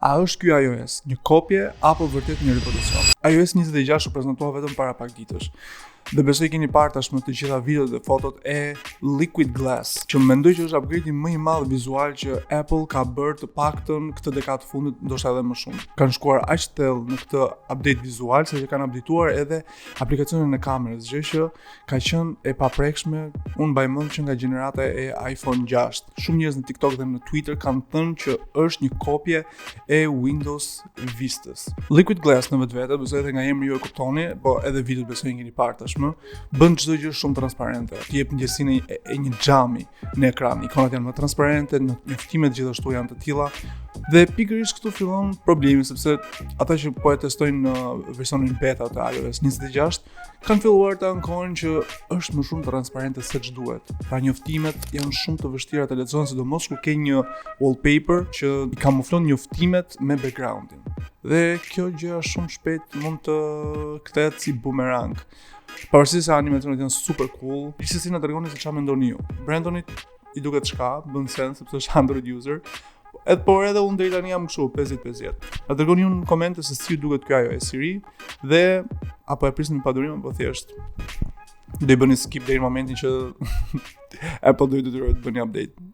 A është ky iOS një kopje apo vërtet një revolucion? iOS 26 u prezantua vetëm para pak ditësh. Dhe besoj keni parë tashmë të gjitha videot dhe fotot e Liquid Glass, që mendoj që është upgrade më i madh vizual që Apple ka bërë të paktën këtë dekadë fundit, ndoshta edhe më shumë. Kanë shkuar aq thellë në këtë update vizual se që kanë updateuar edhe aplikacionin e kamerës, gjë që ka qenë e paprekshme. Unë mbaj mend që nga gjenerata e iPhone 6. Shumë njerëz në TikTok dhe në Twitter kanë thënë që është një kopje e Windows Vistës. Liquid Glass në vetvete, besoj edhe nga emri ju e kuptoni, po edhe videot besoj keni parë tash. Bën çdo gjë shumë transparente. Ti jep ndjesinë e një xhami në ekran. Ikonat janë më transparente, njoftimet gjithashtu janë të tilla. Dhe pikërisht këtu fillon problemi, sepse ata që po e testojnë në versionin beta të iOS 26 kanë filluar të ankojnë që është më shumë transparente se ç'duhet. Pra njoftimet janë shumë të vështira të lexohen, sidomos kur ke një wallpaper që i kamuflon njoftimet me backgroundin. Dhe kjo gjë shumë shpejt mund të kthehet si bumerang. Pavarësisht se animacionet janë super cool, gjithsesi na tregoni se çfarë mendoni ju. Brandonit i duket çka, bën sens sepse është Android user. Por edhe unë deri tani jam kështu 50-50. Na tregoni ju në komente se si ju duket ky iOS i ri dhe apo e prisni me padurim apo thjesht do i bëni skip deri në momentin që Apple do i detyrojë të bëni update.